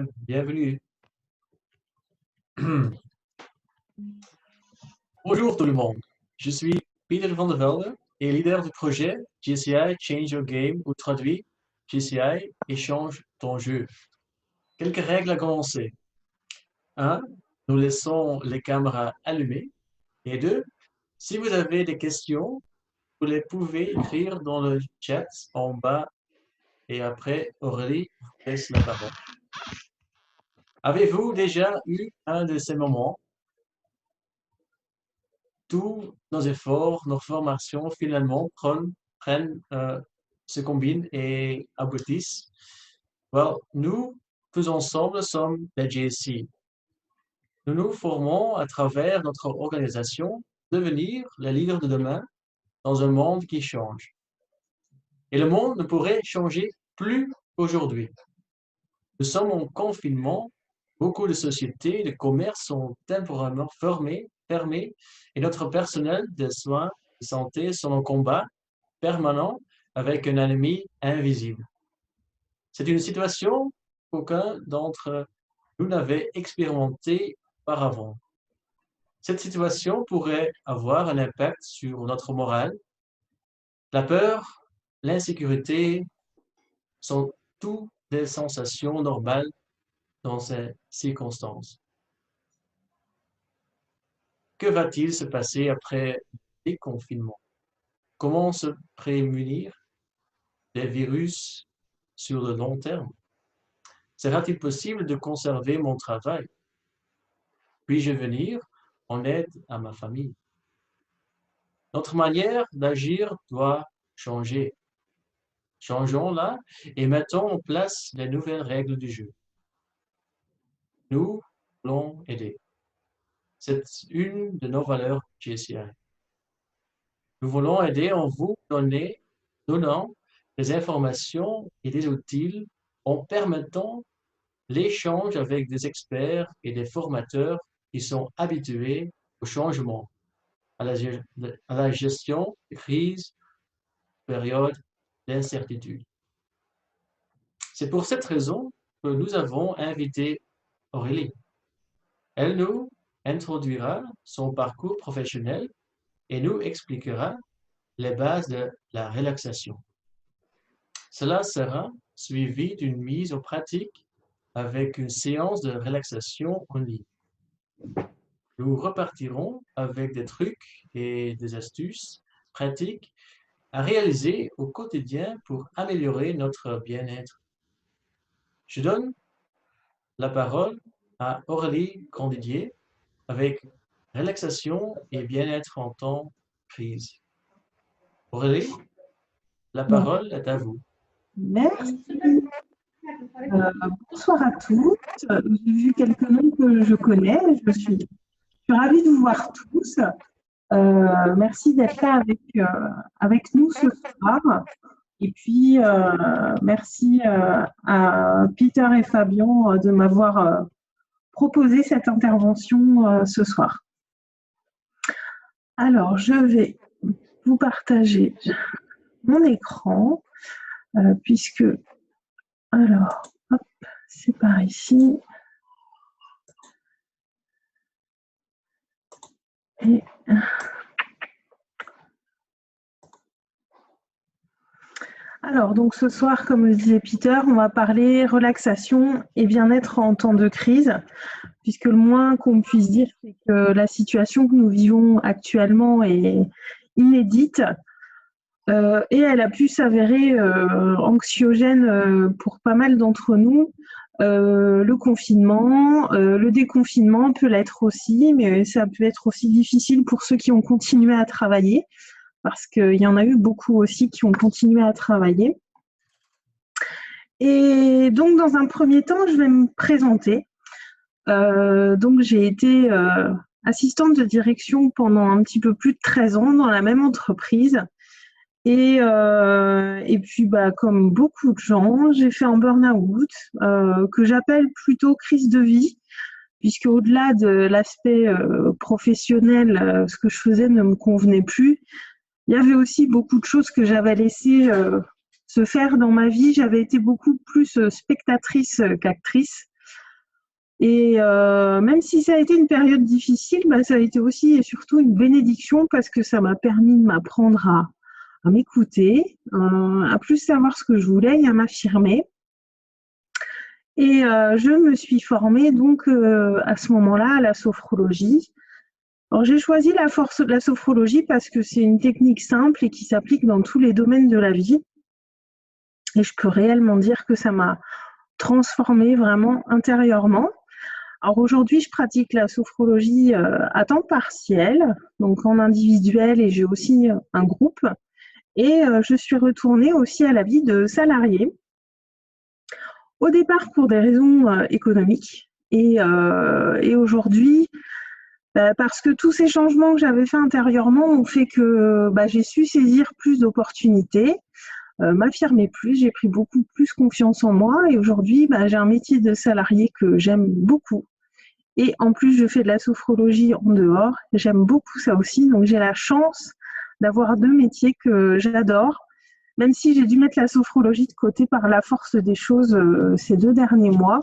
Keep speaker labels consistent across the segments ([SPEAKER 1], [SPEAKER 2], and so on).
[SPEAKER 1] Bienvenue. Bonjour tout le monde. Je suis Peter van der Velde et leader du projet JCI Change Your Game ou traduit JCI Échange ton jeu. Quelques règles à commencer. 1. Nous laissons les caméras allumées. Et 2. Si vous avez des questions, vous les pouvez écrire dans le chat en bas et après Aurélie vous laisse la parole. Avez-vous déjà eu un de ces moments? Tous nos efforts, nos formations finalement se combinent et aboutissent. Well, nous, tous ensemble, sommes la GSC. Nous nous formons à travers notre organisation devenir les leaders de demain dans un monde qui change. Et le monde ne pourrait changer plus aujourd'hui. Nous sommes en confinement. Beaucoup de sociétés et de commerces sont temporairement fermées et notre personnel de soins de santé sont en combat permanent avec un ennemi invisible. C'est une situation qu'aucun d'entre nous n'avait expérimentée auparavant. Cette situation pourrait avoir un impact sur notre morale. La peur, l'insécurité sont toutes des sensations normales dans ces circonstances. Que va-t-il se passer après le déconfinement? Comment se prémunir des virus sur le long terme? Sera-t-il possible de conserver mon travail? Puis-je venir en aide à ma famille? Notre manière d'agir doit changer. Changeons-la et mettons en place les nouvelles règles du jeu. Nous voulons aider. C'est une de nos valeurs GCI. Nous voulons aider en vous donnant des informations et des outils en permettant l'échange avec des experts et des formateurs qui sont habitués au changement, à la gestion de crise, période d'incertitude. C'est pour cette raison que nous avons invité Aurélie. Elle nous introduira son parcours professionnel et nous expliquera les bases de la relaxation. Cela sera suivi d'une mise en pratique avec une séance de relaxation en ligne. Nous repartirons avec des trucs et des astuces pratiques à réaliser au quotidien pour améliorer notre bien-être. Je donne la parole à Aurélie Grandidier avec relaxation et bien-être en temps crise. Aurélie, la parole est à vous.
[SPEAKER 2] Merci. Bonsoir à tous. J'ai vu quelques noms que je connais. Je suis ravie de vous voir tous. Merci d'être là avec nous ce soir. Et puis, merci à Peter et Fabien de m'avoir proposé cette intervention ce soir. Alors, je vais vous partager mon écran, puisque... Alors, hop, c'est par ici. Et... Alors, donc ce soir, comme le disait Peter, on va parler relaxation et bien-être en temps de crise, puisque le moins qu'on puisse dire, c'est que la situation que nous vivons actuellement est inédite et elle a pu s'avérer anxiogène pour pas mal d'entre nous. Le confinement, le déconfinement peut l'être aussi, mais ça peut être aussi difficile pour ceux qui ont continué à travailler, parce qu'il y en a eu beaucoup aussi qui ont continué à travailler. Et donc, dans un premier temps, je vais me présenter. Donc, j'ai été assistante de direction pendant un petit peu plus de 13 ans dans la même entreprise. Et puis, comme beaucoup de gens, j'ai fait un burn-out que j'appelle plutôt crise de vie, puisque au-delà de l'aspect professionnel, ce que je faisais ne me convenait plus. Il y avait aussi beaucoup de choses que j'avais laissées se faire dans ma vie. J'avais été beaucoup plus spectatrice qu'actrice. Et même si ça a été une période difficile, ça a été aussi et surtout une bénédiction parce que ça m'a permis de m'apprendre à m'écouter, à plus savoir ce que je voulais et à m'affirmer. Et je me suis formée donc à ce moment-là à la sophrologie. Alors j'ai choisi la sophrologie parce que c'est une technique simple et qui s'applique dans tous les domaines de la vie. Et je peux réellement dire que ça m'a transformée vraiment intérieurement. Alors aujourd'hui, je pratique la sophrologie à temps partiel, donc en individuel, et j'ai aussi un groupe. Et je suis retournée aussi à la vie de salarié. Au départ pour des raisons économiques et aujourd'hui parce que tous ces changements que j'avais faits intérieurement ont fait que j'ai su saisir plus d'opportunités, m'affirmer plus, j'ai pris beaucoup plus confiance en moi et aujourd'hui j'ai un métier de salarié que j'aime beaucoup et en plus je fais de la sophrologie en dehors, j'aime beaucoup ça aussi, donc j'ai la chance d'avoir 2 métiers que j'adore. Même si j'ai dû mettre la sophrologie de côté par la force des choses ces 2 derniers mois.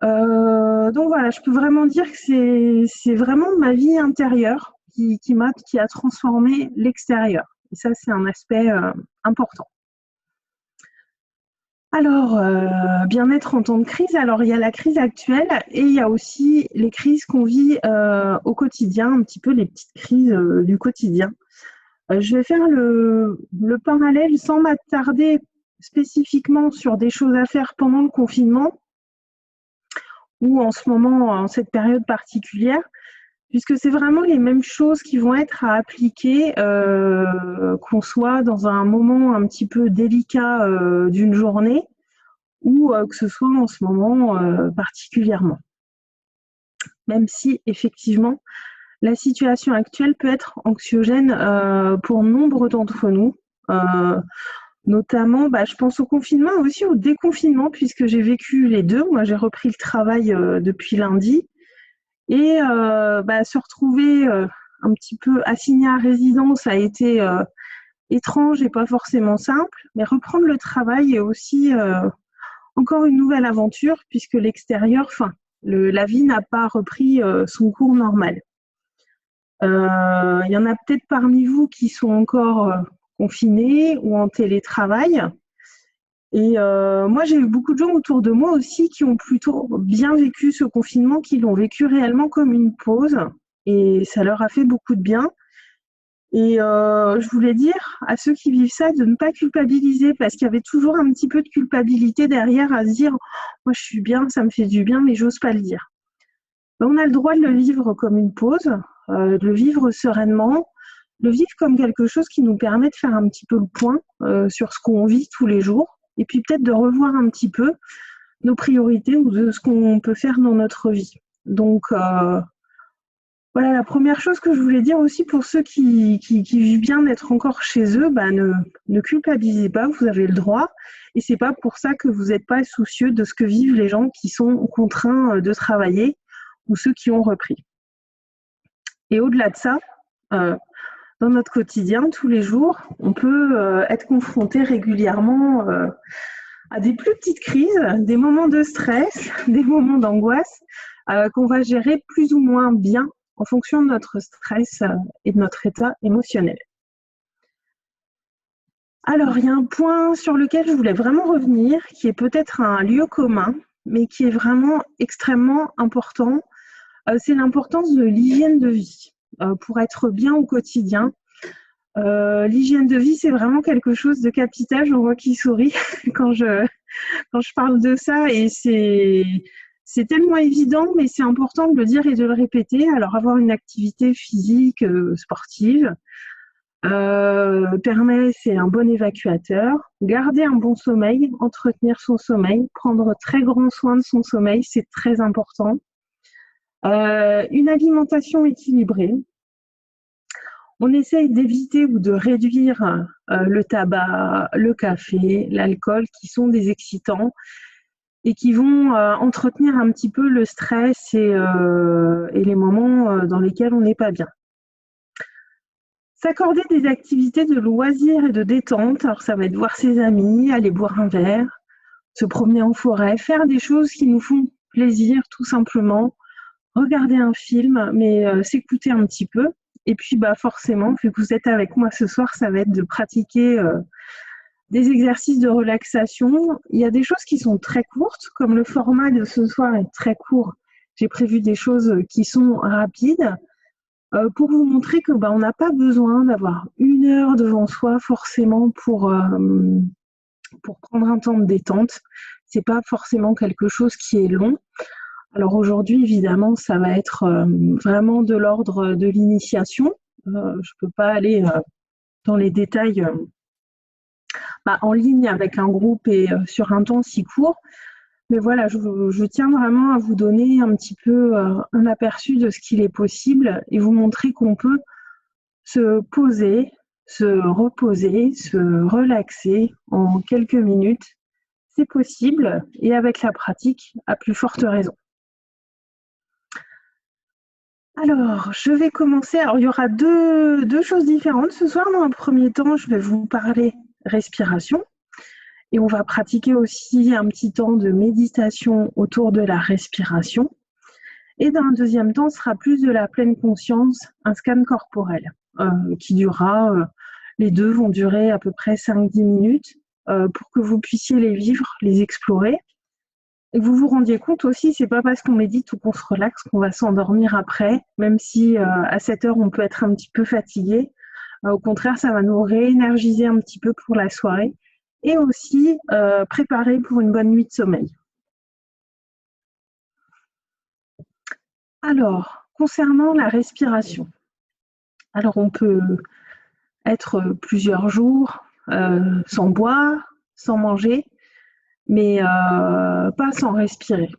[SPEAKER 2] Donc voilà, je peux vraiment dire que c'est vraiment ma vie intérieure qui a transformé l'extérieur. Et ça, c'est un aspect important. Alors, bien-être en temps de crise. Alors, il y a la crise actuelle et il y a aussi les crises qu'on vit au quotidien, un petit peu les petites crises du quotidien. Je vais faire le parallèle sans m'attarder spécifiquement sur des choses à faire pendant le confinement ou en ce moment, en cette période particulière, puisque c'est vraiment les mêmes choses qui vont être à appliquer, qu'on soit dans un moment un petit peu délicat d'une journée ou que ce soit en ce moment particulièrement. Même si effectivement, la situation actuelle peut être anxiogène pour nombre d'entre nous, notamment, je pense au confinement, aussi au déconfinement, puisque j'ai vécu les deux. Moi, j'ai repris le travail depuis lundi et se retrouver un petit peu assigné à résidence a été étrange et pas forcément simple, mais reprendre le travail est aussi encore une nouvelle aventure, puisque l'extérieur, la vie n'a pas repris son cours normal. Il y en a peut-être parmi vous qui sont encore confinés ou en télétravail. Et moi, j'ai eu beaucoup de gens autour de moi aussi qui ont plutôt bien vécu ce confinement, qui l'ont vécu réellement comme une pause. Et ça leur a fait beaucoup de bien. Et je voulais dire à ceux qui vivent ça de ne pas culpabiliser, parce qu'il y avait toujours un petit peu de culpabilité derrière à se dire « moi, je suis bien, ça me fait du bien, mais j'ose pas le dire ». On a le droit de le vivre comme une pause, de le vivre sereinement, de le vivre comme quelque chose qui nous permet de faire un petit peu le point sur ce qu'on vit tous les jours, et puis peut-être de revoir un petit peu nos priorités ou de ce qu'on peut faire dans notre vie. Donc voilà, la première chose que je voulais dire aussi pour ceux qui vivent bien d'être encore chez eux, ne culpabilisez pas, vous avez le droit, et c'est pas pour ça que vous n'êtes pas soucieux de ce que vivent les gens qui sont contraints de travailler ou ceux qui ont repris. Et au-delà de ça, dans notre quotidien, tous les jours, on peut être confronté régulièrement à des plus petites crises, des moments de stress, des moments d'angoisse qu'on va gérer plus ou moins bien en fonction de notre stress et de notre état émotionnel. Alors, il y a un point sur lequel je voulais vraiment revenir, qui est peut-être un lieu commun, mais qui est vraiment extrêmement important. C'est l'importance de l'hygiène de vie pour être bien au quotidien. L'hygiène de vie, c'est vraiment quelque chose de capital. J'en vois qui sourit quand je parle de ça, et c'est tellement évident, mais c'est important de le dire et de le répéter. Alors, avoir une activité physique, sportive, c'est un bon évacuateur. Garder un bon sommeil, entretenir son sommeil, prendre très grand soin de son sommeil, c'est très important. Une alimentation équilibrée. On essaye d'éviter ou de réduire le tabac, le café, l'alcool, qui sont des excitants et qui vont entretenir un petit peu le stress et les moments dans lesquels on n'est pas bien. S'accorder des activités de loisirs et de détente, alors ça va être voir ses amis, aller boire un verre, se promener en forêt, faire des choses qui nous font plaisir tout simplement, regarder un film, mais s'écouter un petit peu. Et puis forcément, vu que vous êtes avec moi ce soir, ça va être de pratiquer des exercices de relaxation. Il y a des choses qui sont très courtes, comme le format de ce soir est très court. J'ai prévu des choses qui sont rapides pour vous montrer que on n'a pas besoin d'avoir 1 heure devant soi forcément pour prendre un temps de détente. C'est pas forcément quelque chose qui est long. Alors aujourd'hui, évidemment, ça va être vraiment de l'ordre de l'initiation. Je peux pas aller dans les détails en ligne avec un groupe et sur un temps si court. Mais voilà, je tiens vraiment à vous donner un petit peu un aperçu de ce qu'il est possible et vous montrer qu'on peut se poser, se reposer, se relaxer en quelques minutes. C'est possible et avec la pratique, à plus forte raison. Alors, je vais commencer. Alors, il y aura deux choses différentes ce soir. Dans un premier temps, je vais vous parler respiration. Et on va pratiquer aussi un petit temps de méditation autour de la respiration. Et dans un deuxième temps, ce sera plus de la pleine conscience, un scan corporel qui durera, les deux vont durer à peu près 5-10 minutes pour que vous puissiez les vivre, les explorer. Et que vous vous rendiez compte aussi, c'est pas parce qu'on médite ou qu'on se relaxe qu'on va s'endormir après, même si à cette heure on peut être un petit peu fatigué. Au contraire, ça va nous réénergiser un petit peu pour la soirée et aussi préparer pour une bonne nuit de sommeil. Alors, concernant la respiration, alors on peut être plusieurs jours sans boire, sans manger, mais pas sans respirer.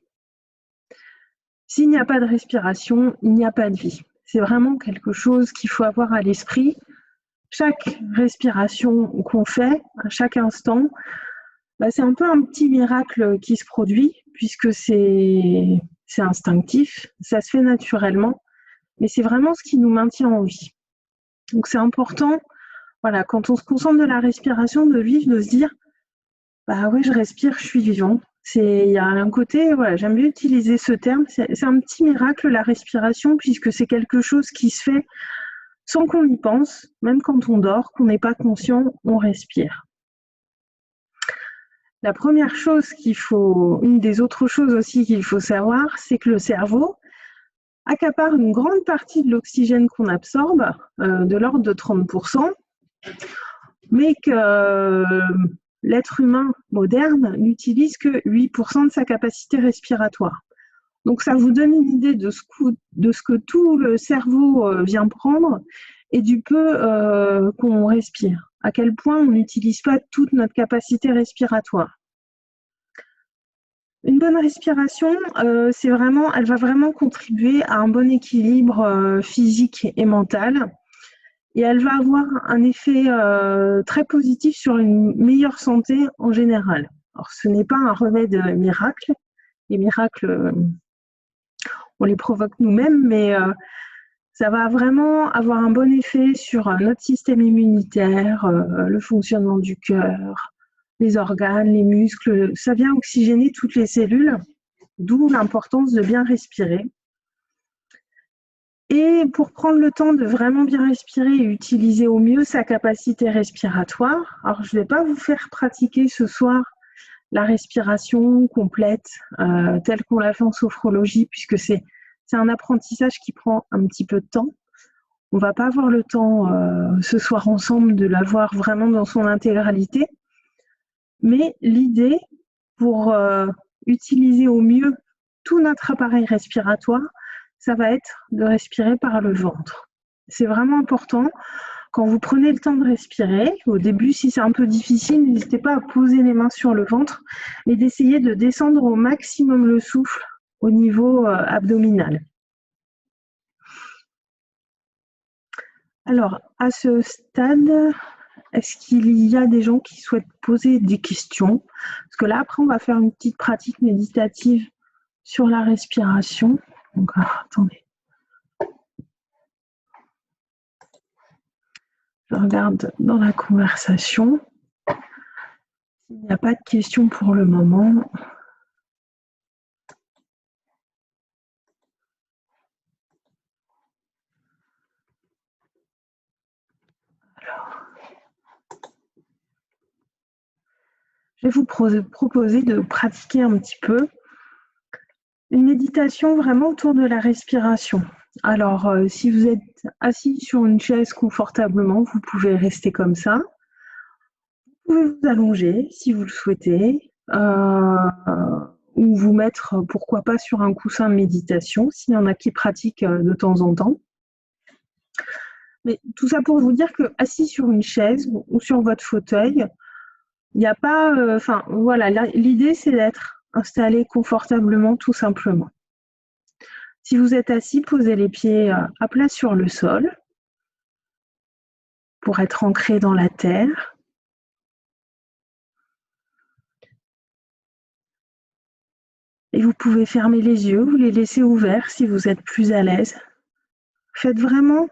[SPEAKER 2] S'il n'y a pas de respiration, il n'y a pas de vie. C'est vraiment quelque chose qu'il faut avoir à l'esprit. Chaque respiration qu'on fait, à chaque instant, c'est un peu un petit miracle qui se produit, puisque c'est instinctif, ça se fait naturellement, mais c'est vraiment ce qui nous maintient en vie. Donc c'est important, voilà, quand on se concentre de la respiration, de vivre, de se dire ouais, je respire, je suis vivant. Il y a un côté, voilà, j'aime bien utiliser ce terme, c'est un petit miracle la respiration, puisque c'est quelque chose qui se fait sans qu'on y pense, même quand on dort, qu'on n'est pas conscient, on respire. La première chose une des autres choses aussi qu'il faut savoir, c'est que le cerveau accapare une grande partie de l'oxygène qu'on absorbe, de l'ordre de 30%, mais que l'être humain moderne n'utilise que 8% de sa capacité respiratoire. Donc ça vous donne une idée de ce que tout le cerveau vient prendre et du peu qu'on respire, à quel point on n'utilise pas toute notre capacité respiratoire. Une bonne respiration, elle va vraiment contribuer à un bon équilibre physique et mental. Et elle va avoir un effet très positif sur une meilleure santé en général. Alors, ce n'est pas un remède miracle. Les miracles, on les provoque nous-mêmes, mais ça va vraiment avoir un bon effet sur notre système immunitaire, le fonctionnement du cœur, les organes, les muscles. Ça vient oxygéner toutes les cellules, d'où l'importance de bien respirer. Et pour prendre le temps de vraiment bien respirer et utiliser au mieux sa capacité respiratoire, alors je ne vais pas vous faire pratiquer ce soir la respiration complète telle qu'on l'a fait en sophrologie, puisque c'est un apprentissage qui prend un petit peu de temps. On ne va pas avoir le temps ce soir ensemble de l'avoir vraiment dans son intégralité. Mais l'idée, pour utiliser au mieux tout notre appareil respiratoire, ça va être de respirer par le ventre. C'est vraiment important. Quand vous prenez le temps de respirer, au début, si c'est un peu difficile, n'hésitez pas à poser les mains sur le ventre, mais d'essayer de descendre au maximum le souffle au niveau abdominal. Alors, à ce stade, est-ce qu'il y a des gens qui souhaitent poser des questions? Parce que là, après, on va faire une petite pratique méditative sur la respiration. Donc, attendez. Je regarde dans la conversation. Il n'y a pas de questions pour le moment. je vais vous proposer de pratiquer un petit peu une méditation vraiment autour de la respiration. Alors, si vous êtes assis sur une chaise confortablement, vous pouvez rester comme ça. Vous pouvez vous allonger si vous le souhaitez, ou vous mettre, pourquoi pas, sur un coussin de méditation, s'il y en a qui pratiquent de temps en temps. Mais tout ça pour vous dire que assis sur une chaise ou sur votre fauteuil, il n'y a pas, voilà, l'idée c'est d'être installé confortablement tout simplement. Si vous êtes assis, posez les pieds à plat sur le sol pour être ancré dans la terre. Et vous pouvez fermer les yeux ou les laisser ouverts si vous êtes plus à l'aise. Faites vraiment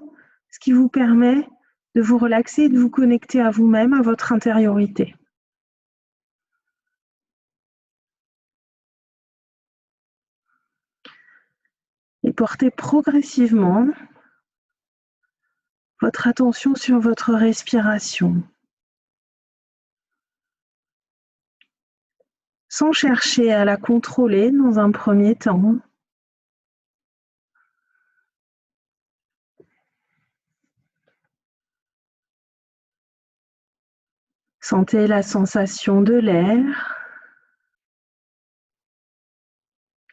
[SPEAKER 2] ce qui vous permet de vous relaxer et de vous connecter à vous-même, à votre intériorité. Et portez progressivement votre attention sur votre respiration, sans chercher à la contrôler dans un premier temps. Sentez la sensation de l'air,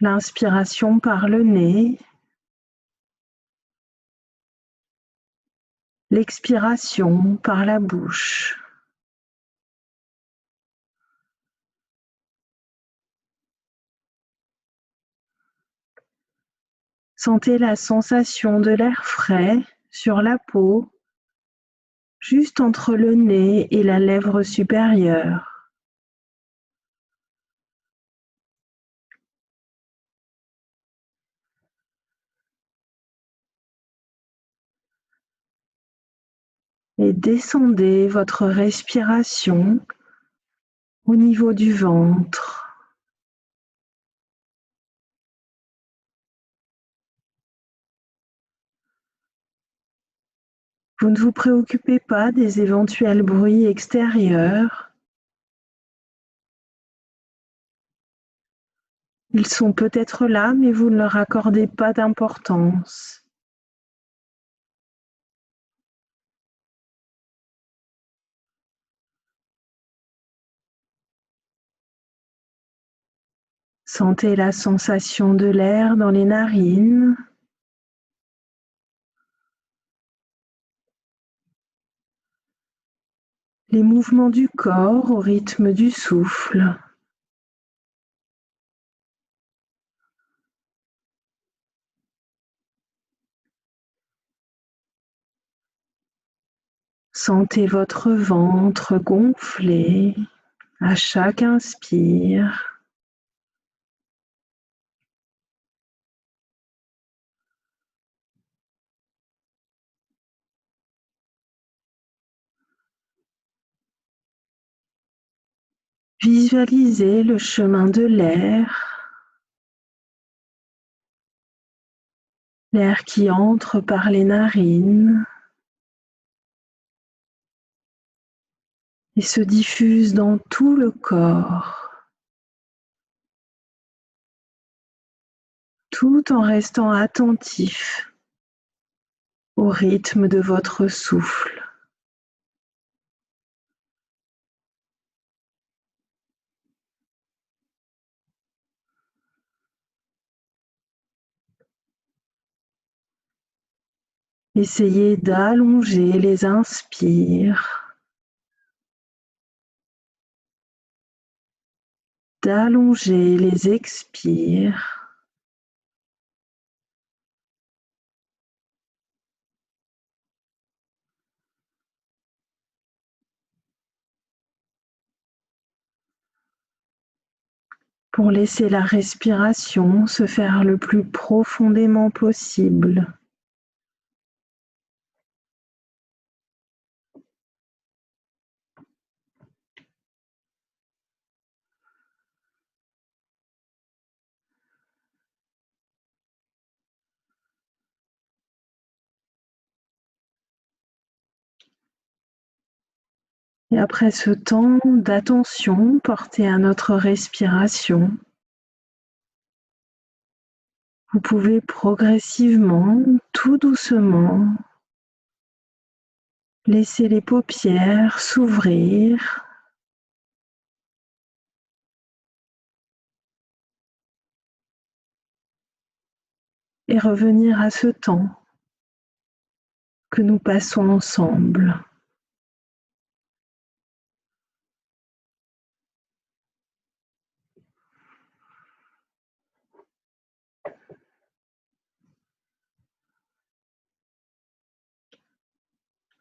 [SPEAKER 2] l'inspiration par le nez, l'expiration par la bouche. Sentez la sensation de l'air frais sur la peau, juste entre le nez et la lèvre supérieure. Et descendez votre respiration au niveau du ventre. Vous ne vous préoccupez pas des éventuels bruits extérieurs. Ils sont peut-être là, mais vous ne leur accordez pas d'importance. Sentez la sensation de l'air dans les narines. Les mouvements du corps au rythme du souffle. Sentez votre ventre gonfler à chaque inspire. Visualisez le chemin de l'air qui entre par les narines et se diffuse dans tout le corps, tout en restant attentif au rythme de votre souffle. Essayez d'allonger les inspires, d'allonger les expires. Pour laisser la respiration se faire le plus profondément possible. Et après ce temps d'attention porté à notre respiration, vous pouvez progressivement, tout doucement, laisser les paupières s'ouvrir et revenir à ce temps que nous passons ensemble.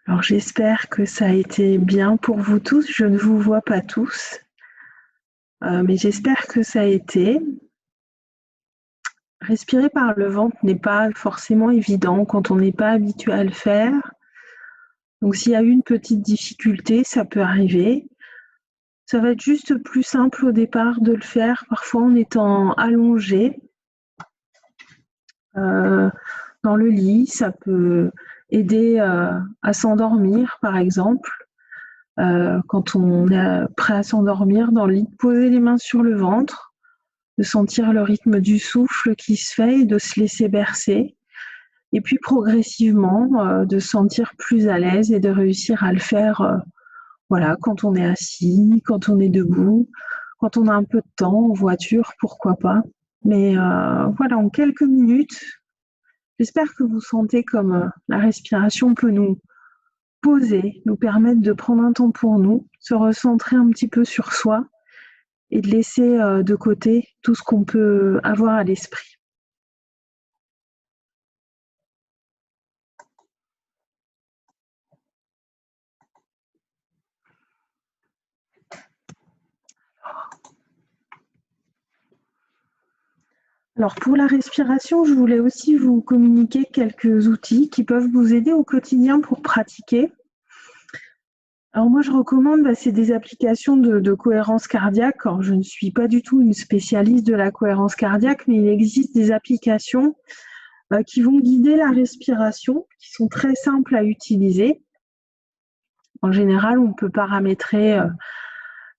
[SPEAKER 2] Alors j'espère que ça a été bien pour vous tous. Je ne vous vois pas tous, mais j'espère que ça a été. Respirer par le ventre n'est pas forcément évident quand on n'est pas habitué à le faire. Donc s'il y a une petite difficulté, ça peut arriver. Ça va être juste plus simple au départ de le faire, parfois en étant allongé dans le lit. Ça peut aider à s'endormir, par exemple. Quand on est prêt à s'endormir dans le lit, de poser les mains sur le ventre, de sentir le rythme du souffle qui se fait et de se laisser bercer. Et puis progressivement, de se sentir plus à l'aise et de réussir à le faire voilà, quand on est assis, quand on est debout, quand on a un peu de temps en voiture, pourquoi pas. Mais voilà, en quelques minutes, j'espère que vous sentez comme la respiration peut nous poser, nous permettre de prendre un temps pour nous, se recentrer un petit peu sur soi et de laisser de côté tout ce qu'on peut avoir à l'esprit. Alors pour la respiration, je voulais aussi vous communiquer quelques outils qui peuvent vous aider au quotidien pour pratiquer. Alors moi, je recommande, c'est des applications de cohérence cardiaque. Alors, je ne suis pas du tout une spécialiste de la cohérence cardiaque, mais il existe des applications qui vont guider la respiration, qui sont très simples à utiliser. En général, on peut paramétrer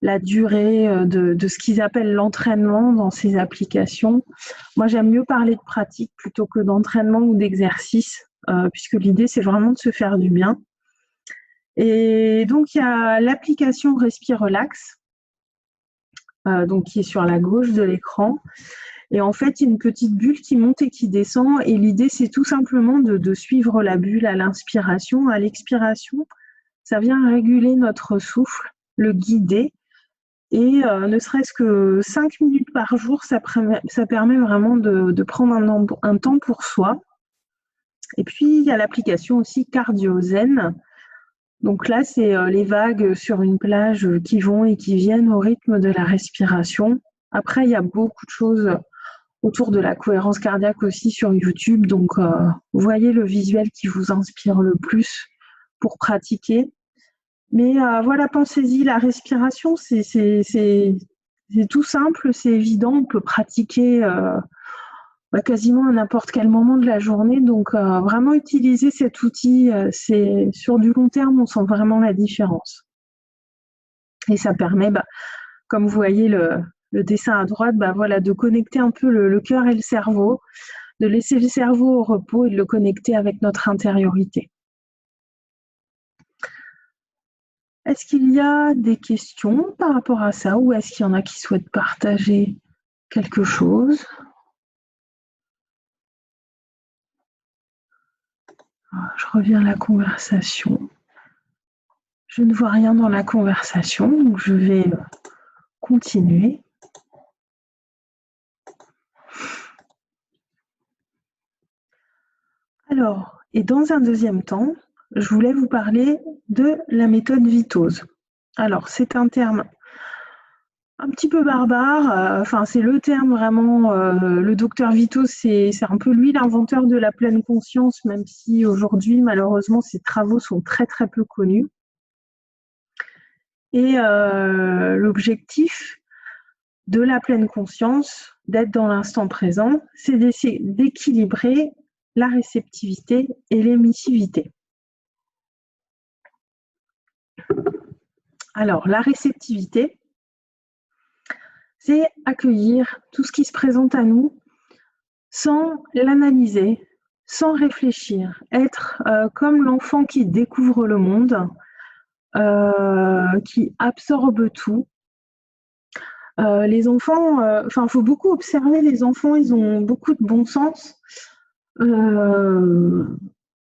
[SPEAKER 2] la durée de ce qu'ils appellent l'entraînement dans ces applications. Moi, j'aime mieux parler de pratique plutôt que d'entraînement ou d'exercice, puisque l'idée, c'est vraiment de se faire du bien. Et donc, il y a l'application Respirelax, donc qui est sur la gauche de l'écran. Et en fait, il y a une petite bulle qui monte et qui descend. Et l'idée, c'est tout simplement de suivre la bulle à l'inspiration. À l'expiration, ça vient réguler notre souffle, le guider. Et ne serait-ce que 5 minutes par jour, ça permet vraiment de prendre un temps pour soi. Et puis, il y a l'application aussi CardioZen. Donc là, c'est les vagues sur une plage qui vont et qui viennent au rythme de la respiration. Après, il y a beaucoup de choses autour de la cohérence cardiaque aussi sur YouTube. Donc, vous voyez le visuel qui vous inspire le plus pour pratiquer. Mais voilà, pensez-y, la respiration, c'est tout simple, c'est évident, on peut pratiquer quasiment à n'importe quel moment de la journée. Donc, vraiment utiliser cet outil, c'est sur du long terme, on sent vraiment la différence. Et ça permet, comme vous voyez le dessin à droite, voilà, de connecter un peu le cœur et le cerveau, de laisser le cerveau au repos et de le connecter avec notre intériorité. Est-ce qu'il y a des questions par rapport à ça ou est-ce qu'il y en a qui souhaitent partager quelque chose? Je reviens à la conversation. Je ne vois rien dans la conversation, donc je vais continuer. Alors, et dans un deuxième temps, je voulais vous parler de la méthode Vitose. Alors, c'est un terme un petit peu barbare, c'est le terme vraiment, le docteur Vitose, c'est un peu lui l'inventeur de la pleine conscience, même si aujourd'hui, malheureusement, ses travaux sont très très peu connus. Et l'objectif de la pleine conscience, d'être dans l'instant présent, c'est d'essayer d'équilibrer la réceptivité et l'émissivité. Alors, la réceptivité, c'est accueillir tout ce qui se présente à nous sans l'analyser, sans réfléchir, être comme l'enfant qui découvre le monde, qui absorbe tout. Les enfants, il faut beaucoup observer les enfants, ils ont beaucoup de bon sens. Un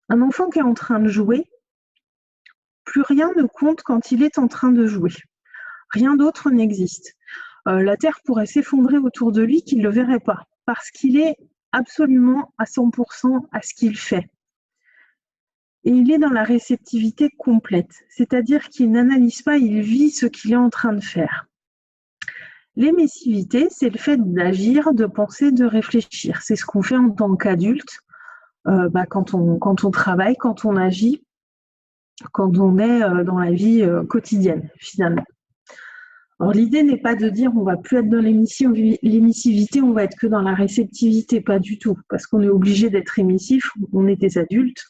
[SPEAKER 2] enfant qui est en train de jouer, plus rien ne compte quand il est en train de jouer. Rien d'autre n'existe. La terre pourrait s'effondrer autour de lui qu'il ne le verrait pas, parce qu'il est absolument à 100% à ce qu'il fait. Et il est dans la réceptivité complète, c'est-à-dire qu'il n'analyse pas, il vit ce qu'il est en train de faire. L'émissivité, c'est le fait d'agir, de penser, de réfléchir. C'est ce qu'on fait en tant qu'adulte, quand on travaille, quand on agit, quand on est dans la vie quotidienne, finalement. Alors, l'idée n'est pas de dire on va plus être dans l'émissivité, on va être que dans la réceptivité, pas du tout, parce qu'on est obligé d'être émissif, on est des adultes,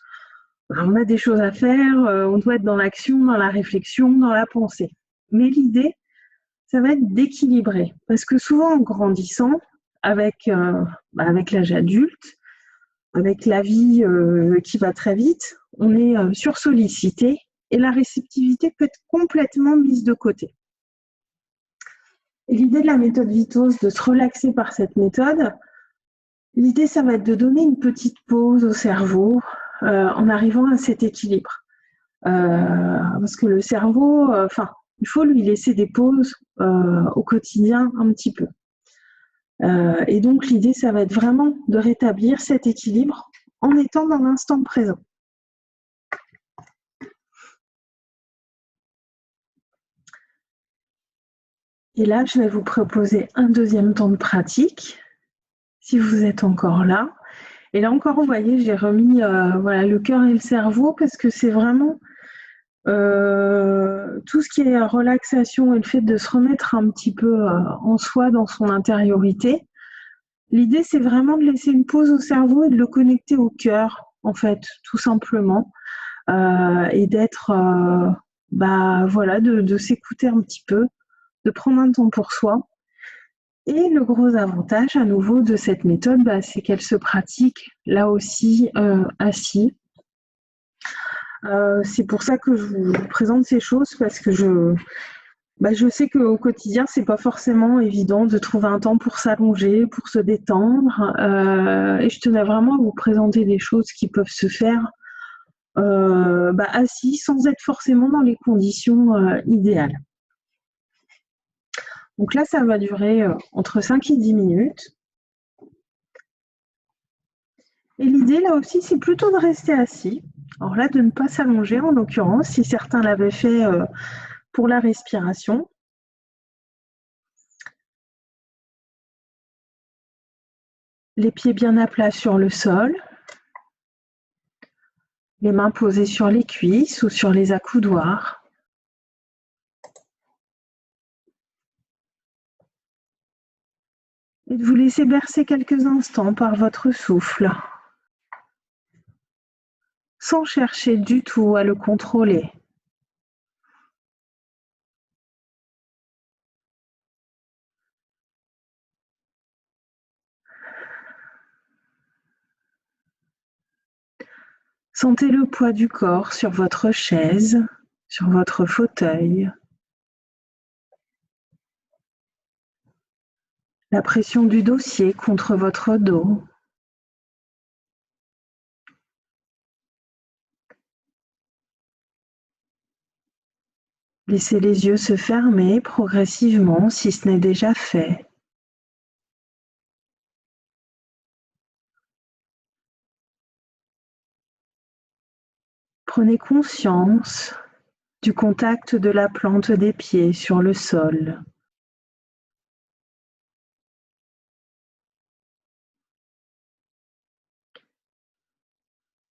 [SPEAKER 2] on a des choses à faire, on doit être dans l'action, dans la réflexion, dans la pensée. Mais l'idée, ça va être d'équilibrer, parce que souvent en grandissant, avec l'âge adulte, avec la vie qui va très vite, on est sursollicité et la réceptivité peut être complètement mise de côté. Et l'idée de la méthode Vitos, de se relaxer par cette méthode, l'idée, ça va être de donner une petite pause au cerveau en arrivant à cet équilibre. Parce que le cerveau, il faut lui laisser des pauses au quotidien un petit peu. Et donc, l'idée, ça va être vraiment de rétablir cet équilibre en étant dans l'instant présent. Et là, je vais vous proposer un deuxième temps de pratique, si vous êtes encore là. Et là encore, vous voyez, j'ai remis le cœur et le cerveau parce que c'est vraiment tout ce qui est relaxation et le fait de se remettre un petit peu en soi, dans son intériorité. L'idée, c'est vraiment de laisser une pause au cerveau et de le connecter au cœur, en fait, tout simplement. Et d'être, de s'écouter un petit peu, de prendre un temps pour soi. Et le gros avantage, à nouveau, de cette méthode, c'est qu'elle se pratique là aussi assis. C'est pour ça que je vous présente ces choses, parce que je sais qu'au quotidien, c'est pas forcément évident de trouver un temps pour s'allonger, pour se détendre. Et je tenais vraiment à vous présenter des choses qui peuvent se faire assis, sans être forcément dans les conditions idéales. Donc là, ça va durer entre 5 et 10 minutes. Et l'idée, là aussi, c'est plutôt de rester assis. Alors là, de ne pas s'allonger, en l'occurrence, si certains l'avaient fait pour la respiration. Les pieds bien à plat sur le sol. Les mains posées sur les cuisses ou sur les accoudoirs. Et de vous laisser bercer quelques instants par votre souffle, sans chercher du tout à le contrôler. Sentez le poids du corps sur votre chaise, sur votre fauteuil. La pression du dossier contre votre dos. Laissez les yeux se fermer progressivement si ce n'est déjà fait. Prenez conscience du contact de la plante des pieds sur le sol.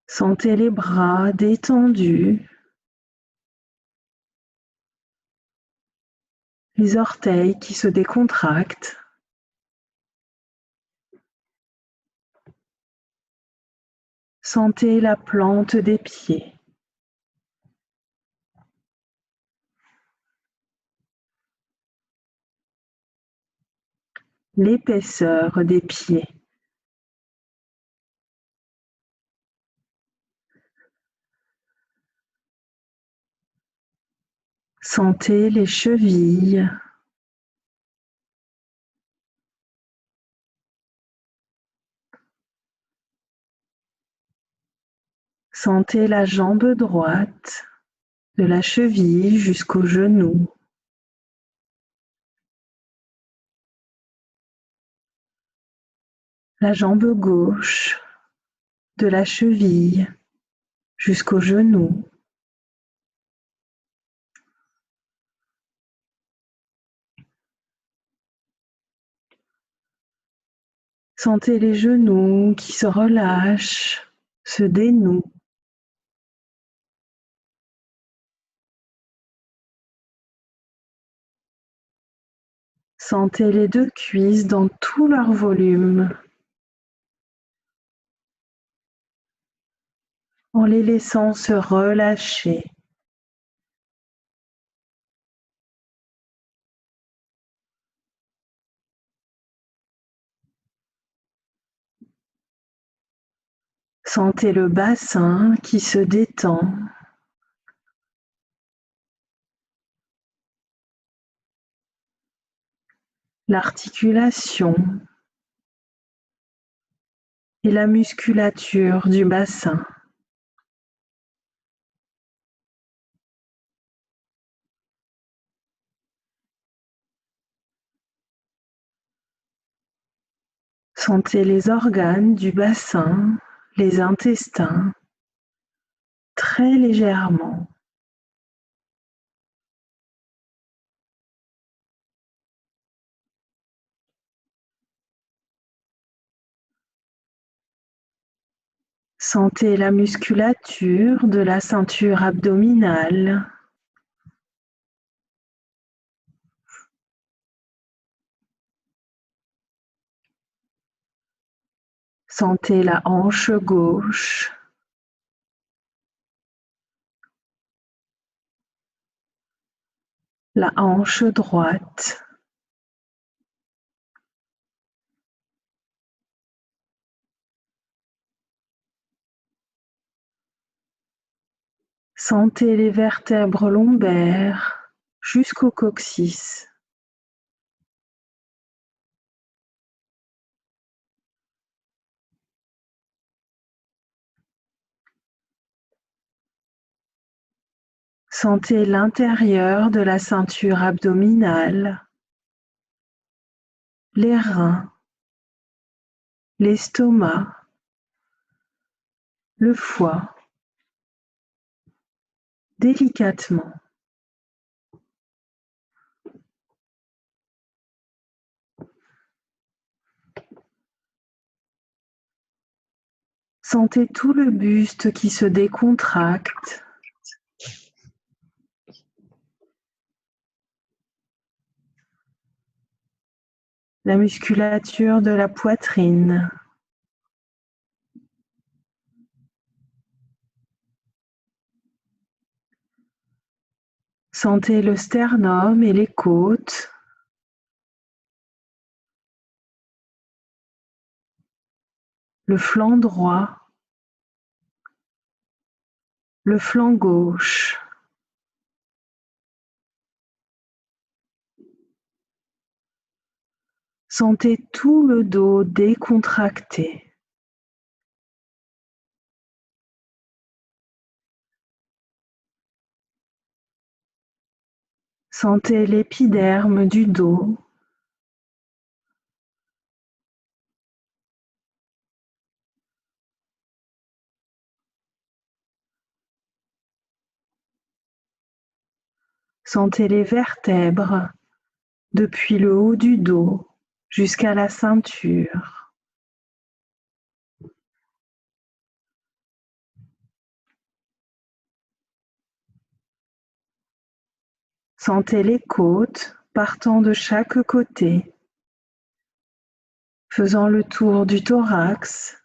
[SPEAKER 2] Sentez les bras détendus, les orteils qui se décontractent. Sentez la plante des pieds. l'épaisseur des pieds. Sentez les chevilles. Sentez la jambe droite, de la cheville jusqu'au genou. La jambe gauche, de la cheville jusqu'au genou. Sentez les genoux qui se relâchent, se dénouent. Sentez les deux cuisses dans tout leur volume, en les laissant se relâcher. Sentez le bassin qui se détend. L'articulation et la musculature du bassin. Sentez les organes du bassin, les intestins, très légèrement. Sentez la musculature de la ceinture abdominale. Sentez la hanche gauche. La hanche droite. Sentez les vertèbres lombaires jusqu'au coccyx. Sentez l'intérieur de la ceinture abdominale, les reins, l'estomac, le foie, délicatement. Sentez tout le buste qui se décontracte. La musculature de la poitrine. Sentez le sternum et les côtes. Le flanc droit. Le flanc gauche. Sentez tout le dos décontracté. Sentez l'épiderme du dos. Sentez les vertèbres depuis le haut du dos jusqu'à la ceinture. Sentez les côtes partant de chaque côté, faisant le tour du thorax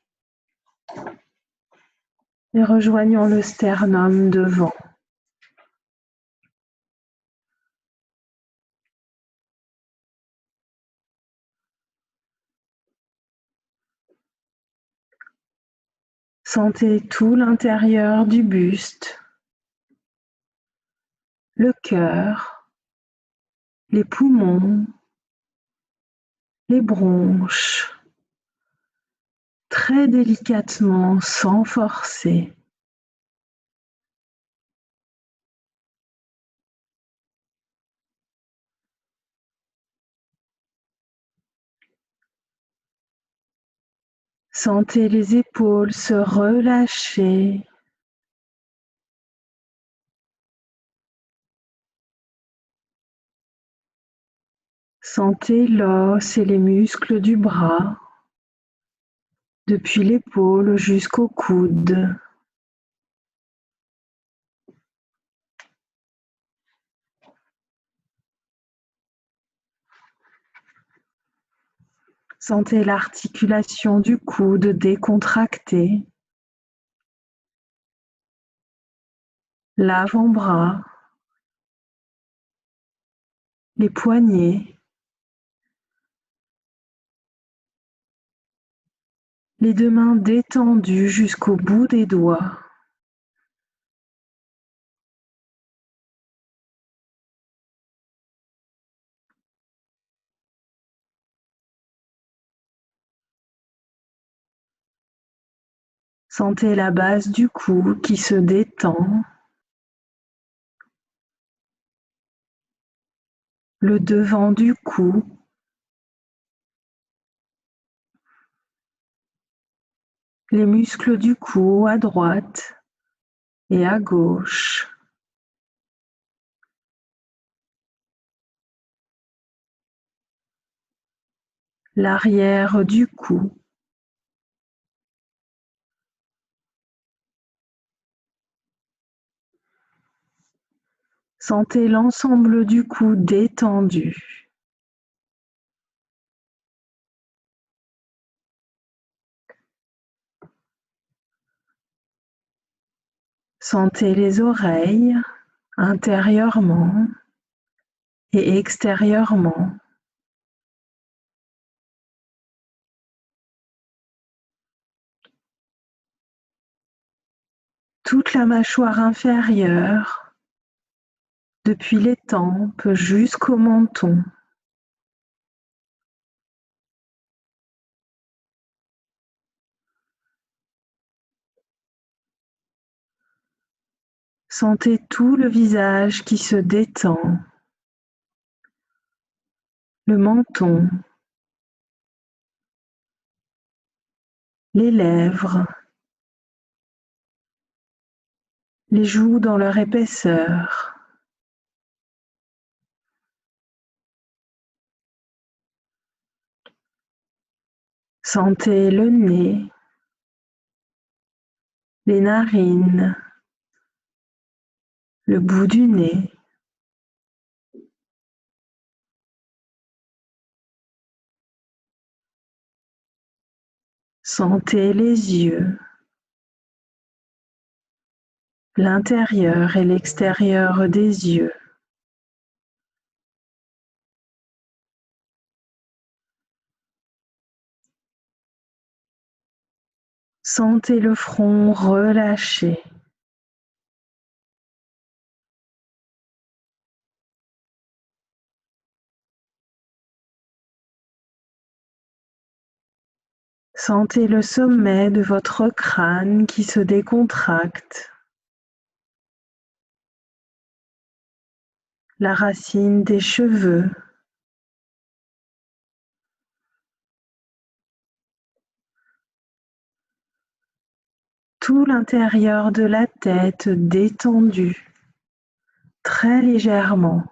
[SPEAKER 2] et rejoignant le sternum devant. Sentez tout l'intérieur du buste, le cœur, les poumons, les bronches, très délicatement, sans forcer. Sentez les épaules se relâcher. Sentez l'os et les muscles du bras, depuis l'épaule jusqu'au coude. Sentez l'articulation du coude décontractée, l'avant-bras, les poignets, les deux mains détendues jusqu'au bout des doigts. Sentez la base du cou qui se détend, le devant du cou, les muscles du cou à droite et à gauche. L'arrière du cou. Sentez l'ensemble du cou détendu. Sentez les oreilles intérieurement et extérieurement. Toute la mâchoire inférieure, depuis les tempes jusqu'au menton. Sentez tout le visage qui se détend, le menton, les lèvres, les joues dans leur épaisseur. Sentez le nez, les narines, le bout du nez. Sentez les yeux, l'intérieur et l'extérieur des yeux. Sentez le front relâché. Sentez le sommet de votre crâne qui se décontracte, la racine des cheveux, tout l'intérieur de la tête détendu, très légèrement.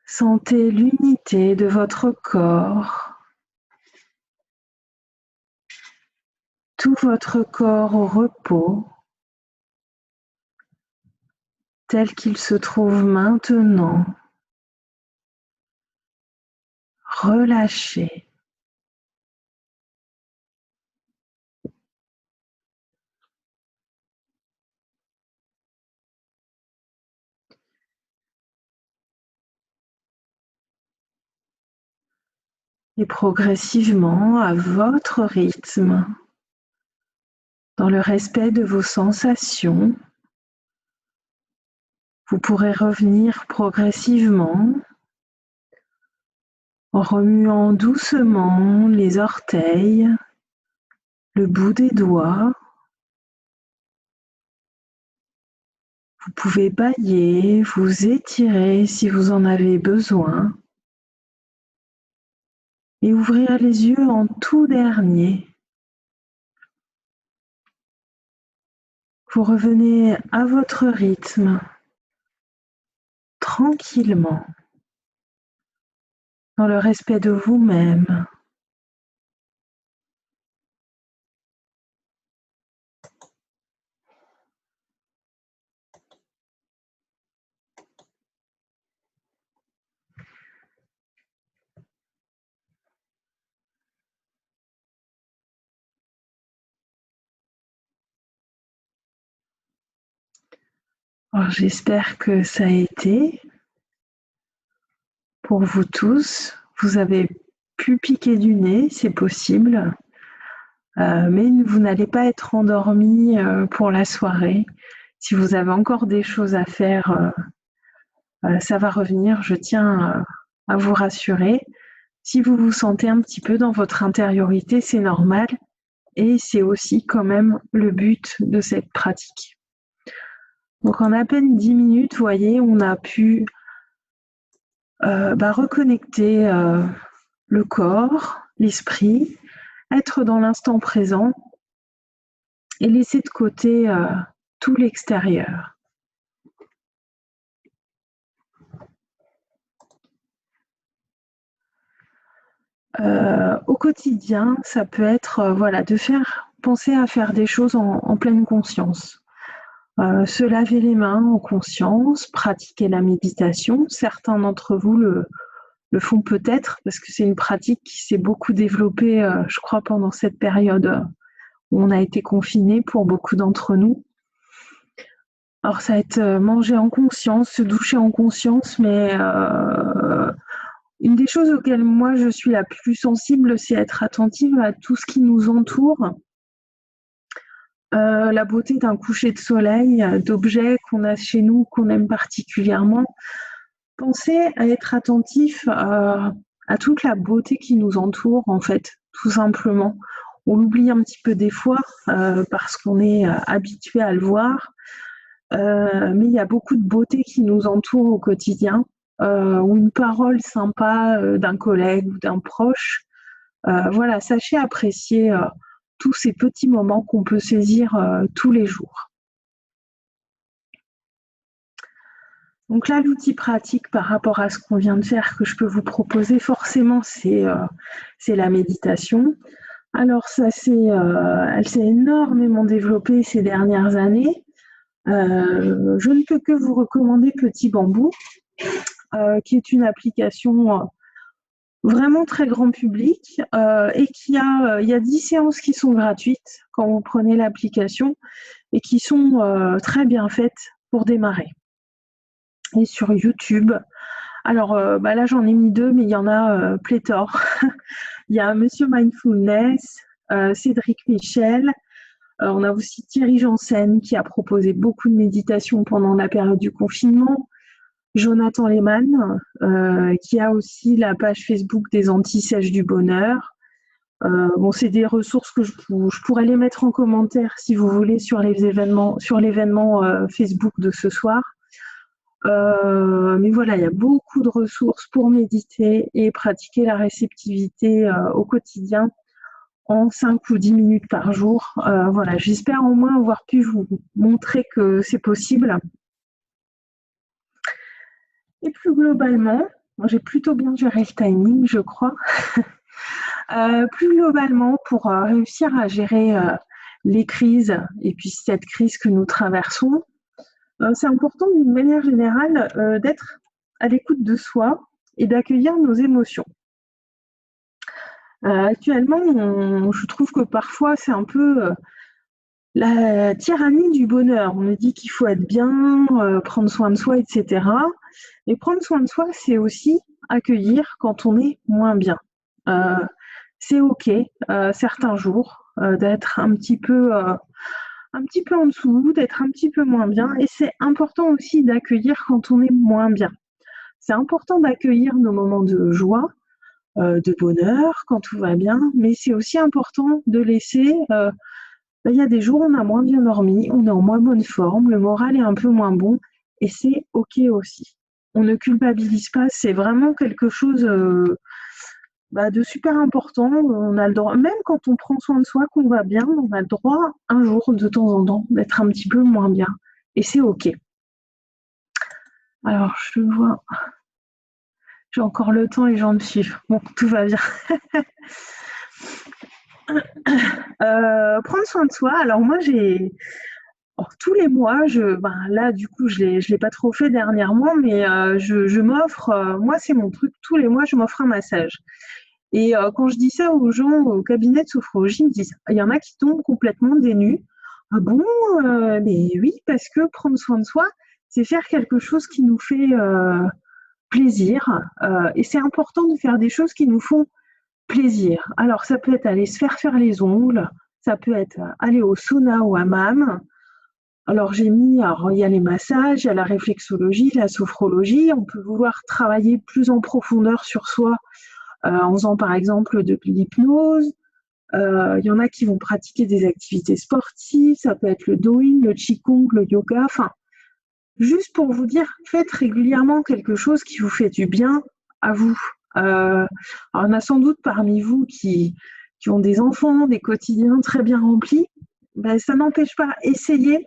[SPEAKER 2] Sentez l'unité de votre corps, tout votre corps au repos, tel qu'il se trouve maintenant, relâché. Et progressivement, à votre rythme, dans le respect de vos sensations, vous pourrez revenir progressivement en remuant doucement les orteils, le bout des doigts. Vous pouvez bâiller, vous étirer si vous en avez besoin et ouvrir les yeux en tout dernier. Vous revenez à votre rythme, tranquillement, dans le respect de vous-même. Alors, j'espère que ça a été pour vous tous. Vous avez pu piquer du nez, c'est possible, mais vous n'allez pas être endormi pour la soirée. Si vous avez encore des choses à faire, ça va revenir, je tiens à vous rassurer. Si vous vous sentez un petit peu dans votre intériorité, c'est normal et c'est aussi quand même le but de cette pratique. Donc en à peine 10 minutes, vous voyez, on a pu reconnecter le corps, l'esprit, être dans l'instant présent et laisser de côté tout l'extérieur. Au quotidien, ça peut être de penser à faire des choses en pleine conscience. Se laver les mains en conscience, pratiquer la méditation. Certains d'entre vous le font peut-être parce que c'est une pratique qui s'est beaucoup développée, je crois, pendant cette période où on a été confinés pour beaucoup d'entre nous. Alors ça va être manger en conscience, se doucher en conscience, mais une des choses auxquelles moi je suis la plus sensible, c'est être attentive à tout ce qui nous entoure. La beauté d'un coucher de soleil, d'objets qu'on a chez nous, qu'on aime particulièrement. Pensez à être attentif à toute la beauté qui nous entoure, en fait, tout simplement. On l'oublie un petit peu des fois parce qu'on est habitué à le voir, mais il y a beaucoup de beauté qui nous entoure au quotidien, ou une parole sympa d'un collègue ou d'un proche. Sachez apprécier tous ces petits moments qu'on peut saisir tous les jours. Donc là, l'outil pratique par rapport à ce qu'on vient de faire que je peux vous proposer, forcément, c'est la méditation. Alors ça, elle s'est énormément développée ces dernières années. Je ne peux que vous recommander Petit Bambou, qui est une application vraiment très grand public et il y a 10 séances qui sont gratuites quand vous prenez l'application et qui sont très bien faites pour démarrer. Et sur YouTube, alors là j'en ai mis 2, mais il y en a pléthore. Il y a Monsieur Mindfulness, Cédric Michel, on a aussi Thierry Janssen qui a proposé beaucoup de méditation pendant la période du confinement, Jonathan Lehmann qui a aussi la page Facebook des Anti-Sèches du Bonheur. C'est des ressources que je pourrais les mettre en commentaire si vous voulez sur l'événement Facebook de ce soir. Mais voilà, il y a beaucoup de ressources pour méditer et pratiquer la réceptivité au quotidien en 5 ou 10 minutes par jour. J'espère au moins avoir pu vous montrer que c'est possible. Et plus globalement, j'ai plutôt bien géré le timing, je crois. Plus globalement, pour réussir à gérer les crises et puis cette crise que nous traversons, c'est important d'une manière générale d'être à l'écoute de soi et d'accueillir nos émotions. Actuellement, je trouve que parfois c'est un peu la tyrannie du bonheur. On nous dit qu'il faut être bien, prendre soin de soi, etc. Et prendre soin de soi, c'est aussi accueillir quand on est moins bien. Euh, c'est OK certains jours d'être un petit peu en dessous, d'être un petit peu moins bien. Et c'est important aussi d'accueillir quand on est moins bien. C'est important d'accueillir nos moments de joie, de bonheur, quand tout va bien, mais c'est aussi important de laisser. Il y a des jours où on a moins bien dormi, on est en moins bonne forme, le moral est un peu moins bon, et c'est OK aussi. On ne culpabilise pas, c'est vraiment quelque chose de super important. On a le droit, même quand on prend soin de soi, qu'on va bien, on a le droit un jour, de temps en temps, d'être un petit peu moins bien, et c'est OK. Alors, je vois, j'ai encore le temps, les gens me suivent. Bon, tout va bien. Prendre soin de soi. Alors moi, tous les mois, là du coup, je l'ai pas trop fait dernièrement, mais je m'offre. Moi, c'est mon truc. Tous les mois, je m'offre un massage. Et quand je dis ça aux gens au cabinet de sophrologie, ils me disent, il y en a qui tombent complètement des nues. Ah bon? Mais oui, parce que prendre soin de soi, c'est faire quelque chose qui nous fait plaisir. Et c'est important de faire des choses qui nous font plaisir. Alors, ça peut être aller se faire les ongles, ça peut être aller au sauna ou hammam. Alors, il y a les massages, il y a la réflexologie, la sophrologie. On peut vouloir travailler plus en profondeur sur soi en faisant par exemple de l'hypnose. Il y en a qui vont pratiquer des activités sportives, ça peut être le doing, le qigong, le yoga. Enfin, juste pour vous dire, faites régulièrement quelque chose qui vous fait du bien à vous. Alors, il y en a sans doute parmi vous qui ont des enfants, des quotidiens très bien remplis. Ben, ça n'empêche pas, essayez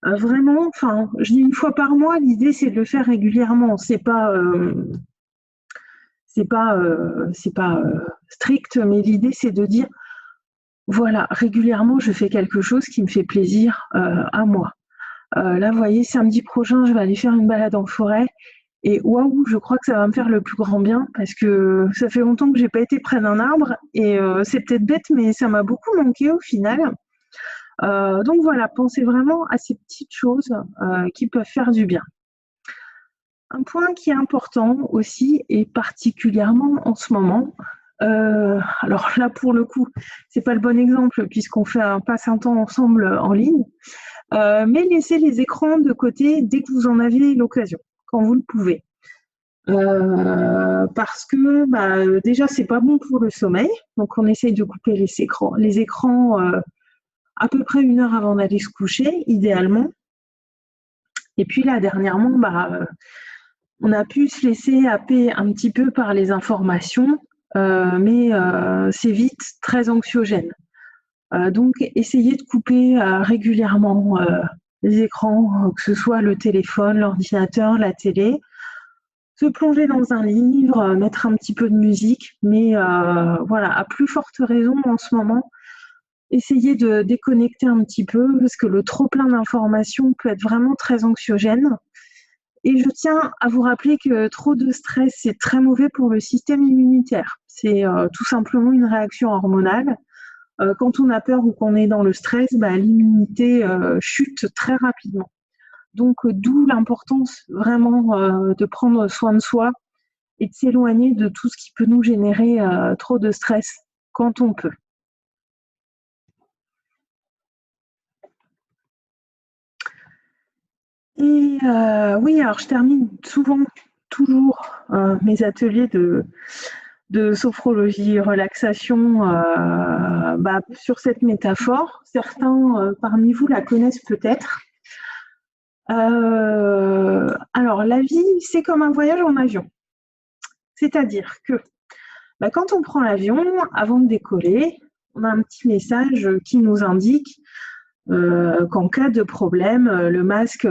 [SPEAKER 2] vraiment. Enfin, je dis une fois par mois, l'idée c'est de le faire régulièrement. C'est pas strict, mais l'idée c'est de dire voilà, régulièrement je fais quelque chose qui me fait plaisir à moi. Là, vous voyez, samedi prochain, je vais aller faire une balade en forêt. Et waouh, je crois que ça va me faire le plus grand bien parce que ça fait longtemps que j'ai pas été près d'un arbre et c'est peut-être bête, mais ça m'a beaucoup manqué au final. Donc voilà, pensez vraiment à ces petites choses qui peuvent faire du bien. Un point qui est important aussi, et particulièrement en ce moment, alors là pour le coup, c'est pas le bon exemple puisqu'on passe un temps ensemble en ligne, mais laissez les écrans de côté dès que vous en avez l'occasion, quand vous le pouvez. Parce que déjà c'est pas bon pour le sommeil, donc on essaye de couper les écrans à peu près 1 heure avant d'aller se coucher, idéalement. Et puis là dernièrement, on a pu se laisser happer un petit peu par les informations, mais c'est vite très anxiogène. Donc essayez de couper régulièrement les écrans, que ce soit le téléphone, l'ordinateur, la télé. Se plonger dans un livre, mettre un petit peu de musique, mais voilà, à plus forte raison en ce moment, essayez de déconnecter un petit peu parce que le trop plein d'informations peut être vraiment très anxiogène. Et je tiens à vous rappeler que trop de stress, c'est très mauvais pour le système immunitaire. C'est tout simplement une réaction hormonale. Quand on a peur ou qu'on est dans le stress, l'immunité chute très rapidement. Donc, d'où l'importance vraiment de prendre soin de soi et de s'éloigner de tout ce qui peut nous générer trop de stress quand on peut. Et oui, alors je termine toujours mes ateliers de sophrologie, relaxation sur cette métaphore. Certains parmi vous la connaissent peut-être. Alors, la vie, c'est comme un voyage en avion. C'est-à-dire que quand on prend l'avion, avant de décoller, on a un petit message qui nous indique qu'en cas de problème, le masque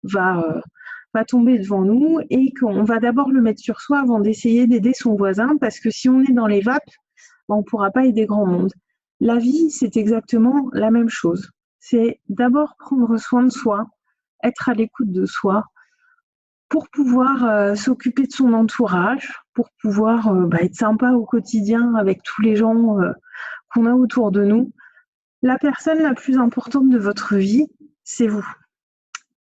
[SPEAKER 2] va tomber devant nous et qu'on va d'abord le mettre sur soi avant d'essayer d'aider son voisin parce que si on est dans les vapes, on ne pourra pas aider grand monde. La vie, c'est exactement la même chose. C'est d'abord prendre soin de soi, être à l'écoute de soi pour pouvoir s'occuper de son entourage, pour pouvoir être sympa au quotidien avec tous les gens qu'on a autour de nous. La personne la plus importante de votre vie, c'est vous.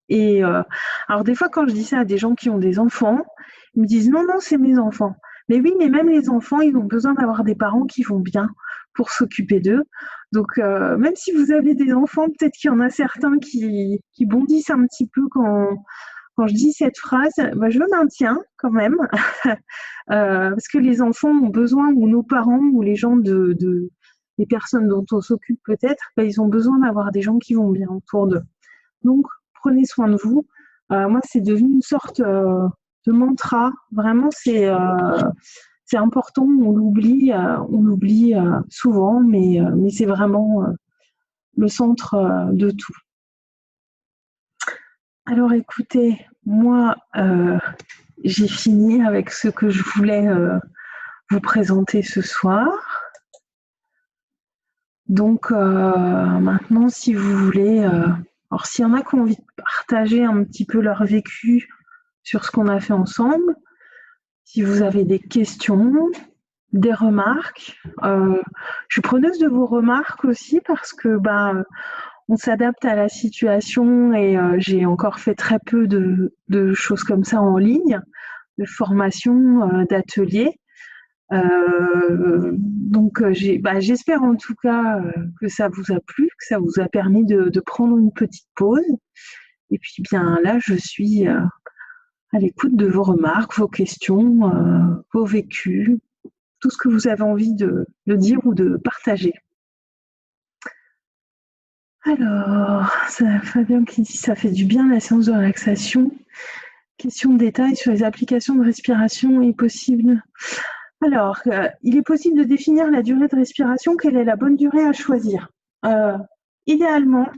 [SPEAKER 2] Et alors des fois, quand je dis ça à des gens qui ont des enfants, ils me disent non, c'est mes enfants. Mais oui, mais même les enfants, ils ont besoin d'avoir des parents qui vont bien pour s'occuper d'eux. Donc, même si vous avez des enfants, peut-être qu'il y en a certains qui bondissent un petit peu quand je dis cette phrase, bah, je le maintiens quand même, parce que les enfants ont besoin, ou nos parents, ou les gens les personnes dont on s'occupe peut-être, bah, ils ont besoin d'avoir des gens qui vont bien autour d'eux. Donc, prenez soin de vous. Moi, c'est devenu une sorte de mantra. Vraiment, c'est important. On l'oublie souvent, mais c'est vraiment le centre de tout. Alors, écoutez, moi, j'ai fini avec ce que je voulais vous présenter ce soir. Donc, maintenant, si vous voulez, alors s'il y en a qui ont envie de partager un petit peu leur vécu sur ce qu'on a fait ensemble, si vous avez des questions, des remarques, je suis preneuse de vos remarques aussi parce que on s'adapte à la situation et j'ai encore fait très peu de choses comme ça en ligne, de formation, d'ateliers. Donc j'espère en tout cas que ça vous a plu, que ça vous a permis de prendre une petite pause. Et puis bien là, je suis à l'écoute de vos remarques, vos questions, vos vécus, tout ce que vous avez envie de dire ou de partager. Alors, Fabien qui dit ça fait du bien la séance de relaxation. Question de détail sur les applications de respiration est possible. Alors, il est possible de définir la durée de respiration. Quelle est la bonne durée à choisir? Idéalement,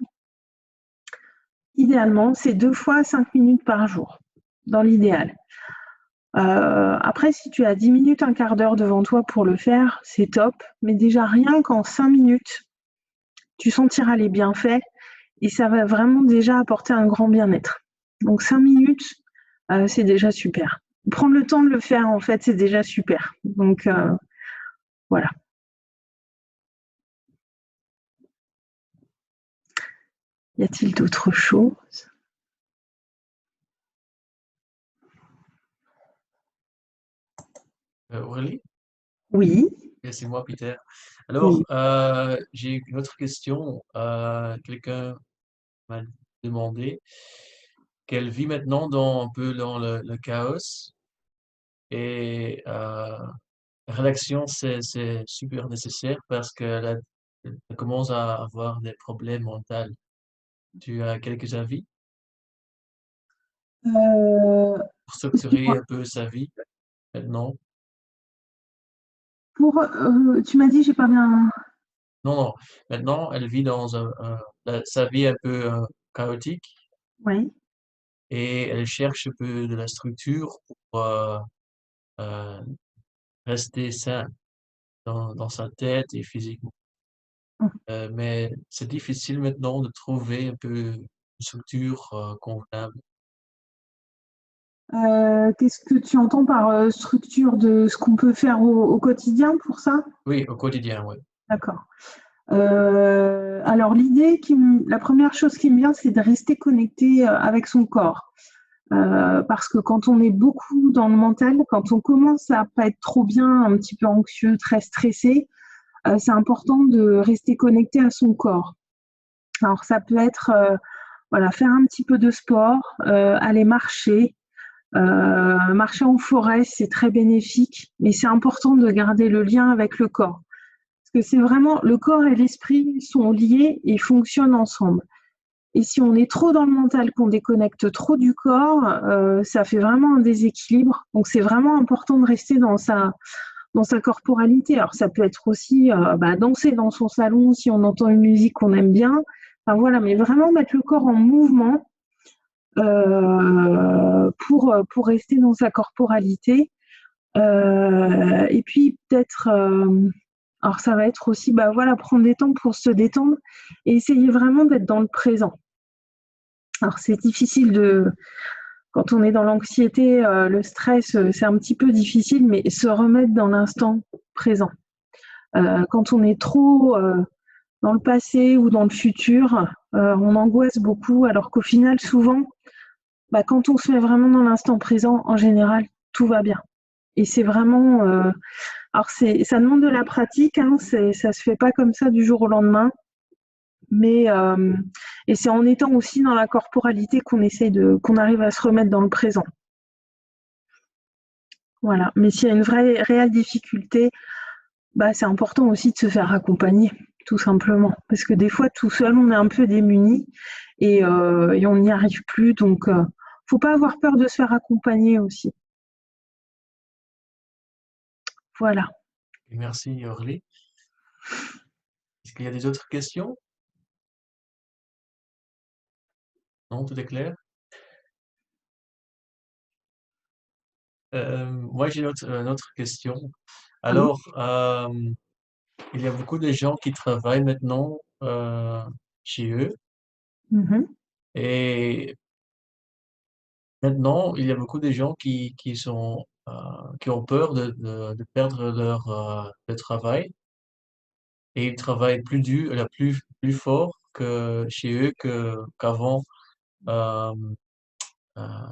[SPEAKER 2] c'est 2 fois 5 minutes par jour, dans l'idéal. Après, si tu as 10 minutes, un quart d'heure devant toi pour le faire, c'est top. Mais déjà, rien qu'en 5 minutes, tu sentiras les bienfaits et ça va vraiment déjà apporter un grand bien-être. Donc 5 minutes, c'est déjà super. Prendre le temps de le faire, en fait, c'est déjà super. Donc, voilà. Y a-t-il d'autres choses?
[SPEAKER 1] Aurélie?
[SPEAKER 2] Oui.
[SPEAKER 1] C'est moi, Peter. Alors,
[SPEAKER 2] Oui.
[SPEAKER 1] j'ai une autre question. Quelqu'un m'a demandé qu'elle vit maintenant un peu dans le chaos et la relaxation, c'est super nécessaire parce elle commence à avoir des problèmes mentaux. Tu as quelques avis
[SPEAKER 2] Euh,
[SPEAKER 1] pour structurer
[SPEAKER 2] Excuse-moi.
[SPEAKER 1] un peu sa vie maintenant?
[SPEAKER 2] Tu m'as dit, j'ai pas bien.
[SPEAKER 1] Non, non. Maintenant, elle vit dans sa vie un peu chaotique
[SPEAKER 2] Oui.
[SPEAKER 1] et elle cherche un peu de la structure pour euh, rester sain dans sa tête et physiquement. Mais c'est difficile maintenant de trouver un peu une structure convenable.
[SPEAKER 2] Qu'est-ce que tu entends par structure de ce qu'on peut faire au quotidien pour ça?
[SPEAKER 1] Oui, au quotidien, oui.
[SPEAKER 2] D'accord. Alors la première chose qui me vient, c'est de rester connecté avec son corps. Parce que quand on est beaucoup dans le mental, quand on commence à pas être trop bien, un petit peu anxieux, très stressé, c'est important de rester connecté à son corps. Alors ça peut être voilà, faire un petit peu de sport, aller marcher, marcher en forêt, c'est très bénéfique, mais c'est important de garder le lien avec le corps. Parce que c'est vraiment le corps et l'esprit sont liés et fonctionnent ensemble. Et si on est trop dans le mental, qu'on déconnecte trop du corps, ça fait vraiment un déséquilibre. Donc c'est vraiment important de rester dans sa corporalité. Alors ça peut être aussi danser dans son salon si on entend une musique qu'on aime bien. Enfin voilà, mais vraiment mettre le corps en mouvement pour rester dans sa corporalité. Et puis peut-être, alors ça va être aussi prendre des temps pour se détendre et essayer vraiment d'être dans le présent. Alors c'est difficile quand on est dans l'anxiété, le stress, c'est un petit peu difficile, mais se remettre dans l'instant présent. Quand on est trop dans le passé ou dans le futur, on angoisse beaucoup, alors qu'au final, souvent, quand on se met vraiment dans l'instant présent, en général, tout va bien. Et c'est vraiment... alors, ça demande de la pratique, hein, ça se fait pas comme ça du jour au lendemain. Mais et c'est en étant aussi dans la corporalité qu'on arrive à se remettre dans le présent. Voilà. Mais s'il y a une vraie réelle difficulté, bah c'est important aussi de se faire accompagner, tout simplement. Parce que des fois, tout seul, on est un peu démuni et on n'y arrive plus. Donc, faut pas avoir peur de se faire accompagner aussi. Voilà.
[SPEAKER 1] Merci, Orly. Est-ce qu'il y a des autres questions? Non, tout est clair? Moi, j'ai une autre question.
[SPEAKER 2] Oui.
[SPEAKER 1] Alors, il y a beaucoup de gens qui travaillent maintenant chez eux
[SPEAKER 2] Mhm.
[SPEAKER 1] et maintenant, il y a beaucoup de gens qui ont peur de perdre leur travail et ils travaillent plus dur, plus fort que chez eux qu'avant. euh, euh,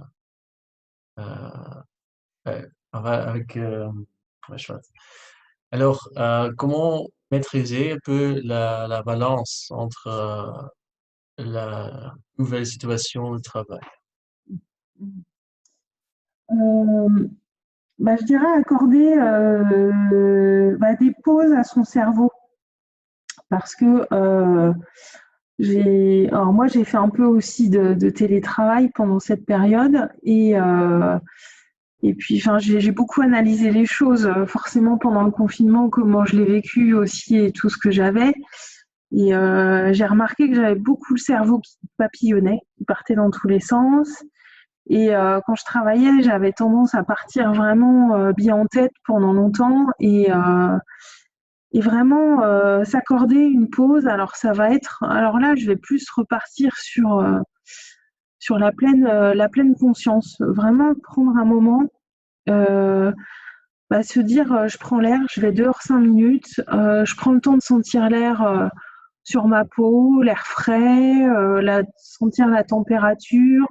[SPEAKER 1] euh, avec, ouais, je vois. Alors, comment maîtriser un peu la balance entre la nouvelle situation de travail?
[SPEAKER 2] Bah, je dirais accorder des pauses à son cerveau parce que alors moi j'ai fait un peu aussi de télétravail pendant cette période et puis enfin j'ai beaucoup analysé les choses forcément pendant le confinement, comment je l'ai vécu aussi et tout ce que j'avais. Et j'ai remarqué que j'avais beaucoup le cerveau qui papillonnait, qui partait dans tous les sens. Et quand je travaillais, j'avais tendance à partir vraiment bien en tête pendant longtemps et vraiment s'accorder une pause. Alors ça va être, alors là, je vais plus repartir sur la pleine conscience. Vraiment prendre un moment, euh, se dire, je prends l'air, je vais dehors 5 minutes, je prends le temps de sentir l'air sur ma peau, l'air frais, sentir la température.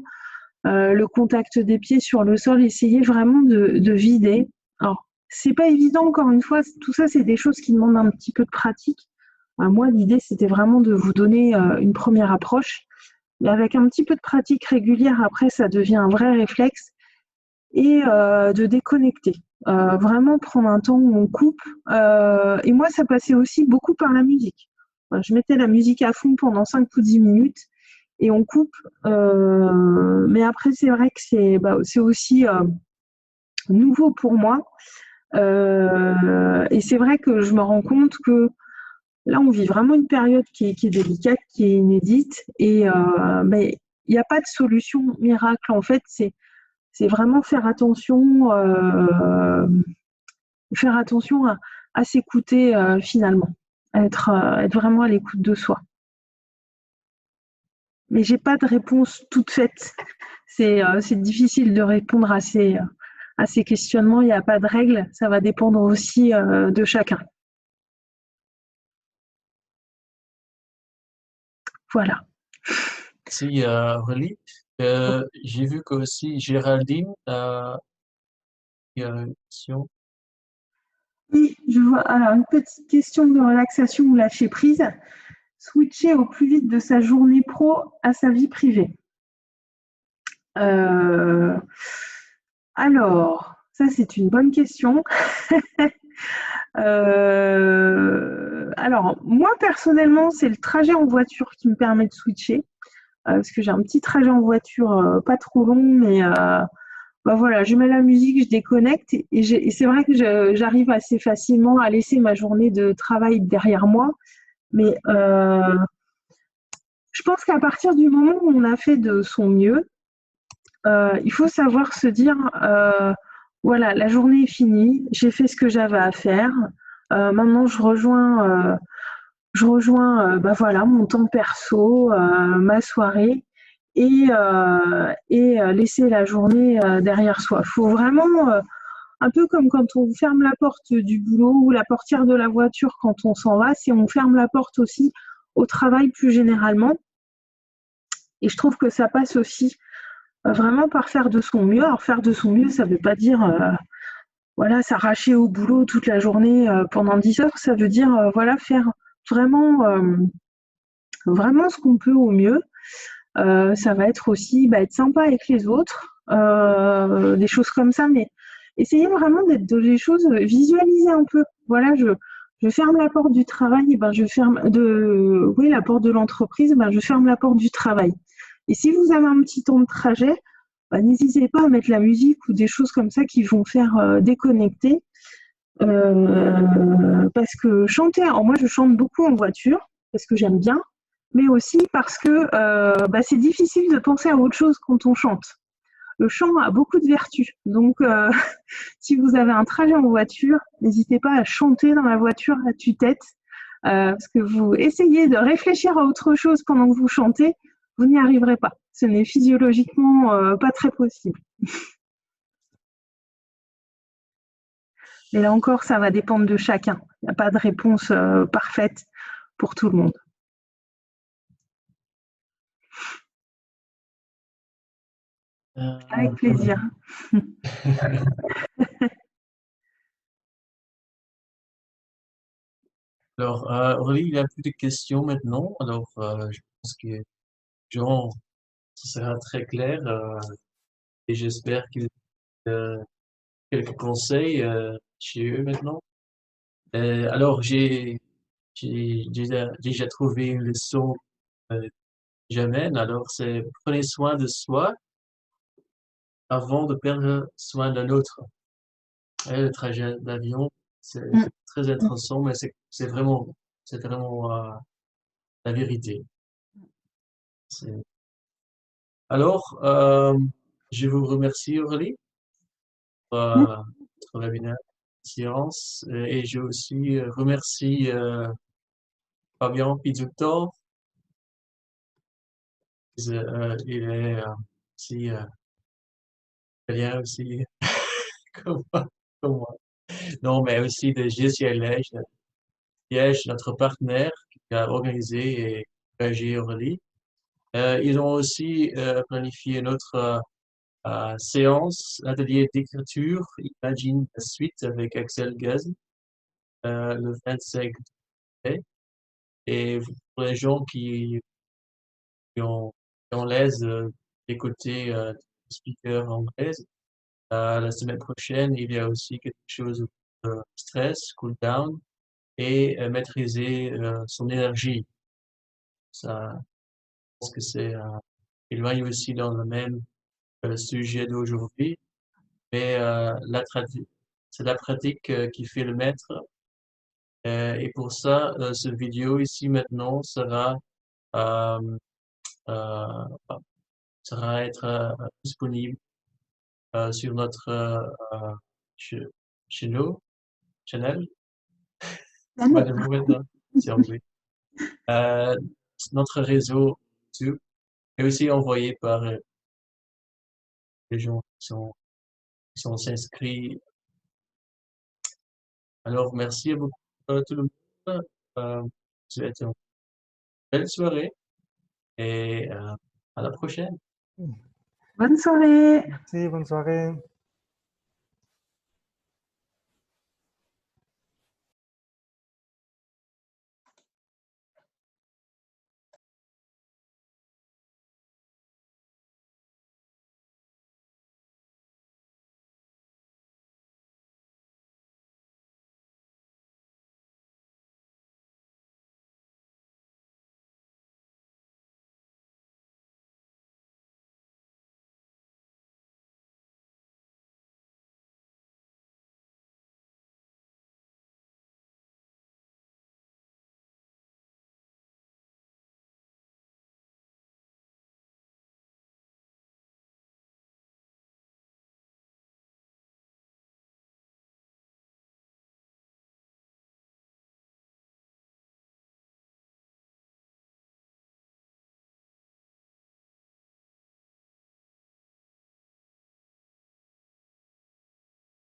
[SPEAKER 2] Le contact des pieds sur le sol, essayer vraiment de vider. Alors, c'est pas évident, encore une fois, tout ça, c'est des choses qui demandent un petit peu de pratique. Moi, l'idée, c'était vraiment de vous donner une première approche. Mais avec un petit peu de pratique régulière, après, ça devient un vrai réflexe. Et de déconnecter. Vraiment prendre un temps où on coupe. Et moi, ça passait aussi beaucoup par la musique. Je mettais la musique à fond pendant 5 ou 10 minutes et on coupe. Mais après, c'est vrai que c'est aussi nouveau pour moi. Et c'est vrai que je me rends compte que là, on vit vraiment une période qui est délicate, qui est inédite. Et mais il n'y a pas de solution miracle. En fait, c'est vraiment faire attention à s'écouter finalement, être vraiment à l'écoute de soi. Mais j'ai pas de réponse toute faite. C'est difficile de répondre à ces questionnements. Il n'y a pas de règle. Ça va dépendre aussi de chacun. Voilà.
[SPEAKER 1] Merci, Aurélie. J'ai vu que aussi Géraldine, il y a une question.
[SPEAKER 2] Oui, je vois. Alors, une petite question de relaxation ou lâcher prise. Switcher au plus vite de sa journée pro à sa vie privée. Euh, alors, ça c'est une bonne question. Alors, moi personnellement, c'est le trajet en voiture qui me permet de switcher, parce que j'ai un petit trajet en voiture pas trop long, mais voilà, je mets la musique, je déconnecte, et c'est vrai que j'arrive assez facilement à laisser ma journée de travail derrière moi, mais je pense qu'à partir du moment où on a fait de son mieux, il faut savoir se dire, voilà, la journée est finie, j'ai fait ce que j'avais à faire. Maintenant, voilà, mon temps perso, ma soirée, et laisser la journée derrière soi. Il faut vraiment, un peu comme quand on ferme la porte du boulot ou la portière de la voiture quand on s'en va, si on ferme la porte aussi au travail plus généralement. Et je trouve que ça passe aussi vraiment par faire de son mieux. Alors faire de son mieux, ça ne veut pas dire voilà, s'arracher au boulot toute la journée pendant 10 heures, ça veut dire voilà, faire vraiment, vraiment ce qu'on peut au mieux. Ça va être aussi être sympa avec les autres, des choses comme ça, mais essayer vraiment d'être dans les choses, visualiser un peu. Voilà, je ferme la porte du travail, je ferme oui, la porte de l'entreprise, je ferme la porte du travail. Et si vous avez un petit temps de trajet, n'hésitez pas à mettre la musique ou des choses comme ça qui vont faire déconnecter. Parce que chanter, alors moi je chante beaucoup en voiture parce que j'aime bien, mais aussi parce que c'est difficile de penser à autre chose quand on chante. Le chant a beaucoup de vertus, donc si vous avez un trajet en voiture, n'hésitez pas à chanter dans la voiture à tue-tête, parce que vous essayez de réfléchir à autre chose pendant que vous chantez, vous n'y arriverez pas. Ce n'est physiologiquement pas très possible. Mais là encore, ça va dépendre de chacun. Il n'y a pas de réponse parfaite pour tout le monde. Avec plaisir.
[SPEAKER 1] Alors, Aurélie, il n'y a plus de questions maintenant. Alors, je pense que Jean, ce sera très clair et j'espère qu'il y a quelques conseils chez eux maintenant. Alors, j'ai déjà trouvé une leçon euh, que j'amène. Alors, c'est prenez soin de soi avant de perdre soin d'un autre. Le trajet d'avion, c'est très intéressant, mais c'est vraiment la vérité. C'est- Alors, je vous remercie Aurélie pour votre webinaire science et je aussi remercie Fabien Pizzuto. Il est aussi italien aussi comme comme moi. Non, mais aussi de GCI Liège, notre partenaire qui a organisé et engagé Aurélie. Ils ont aussi planifié notre séance, atelier d'écriture, Imagine la suite avec Axel Gaz, le 25 mai. Et pour les gens qui ont l'aise d'écouter des speakers anglais, la semaine prochaine, il y a aussi quelque chose de stress, cool down et maîtriser son énergie. Ça, je pense que éloigne aussi dans le même sujet d'aujourd'hui, mais c'est la pratique qui fait le maître. Et pour ça, ce vidéo ici maintenant euh, euh, être disponible sur notre ch- channel, channel, c'est pas le mot maintenant, c'est anglais, euh, notre réseau YouTube, et aussi envoyé par les gens qui sont inscrits. Alors, merci à beaucoup tout le monde. Je vous souhaite une belle soirée et à la prochaine.
[SPEAKER 2] Bonne soirée.
[SPEAKER 3] Merci, bonne soirée.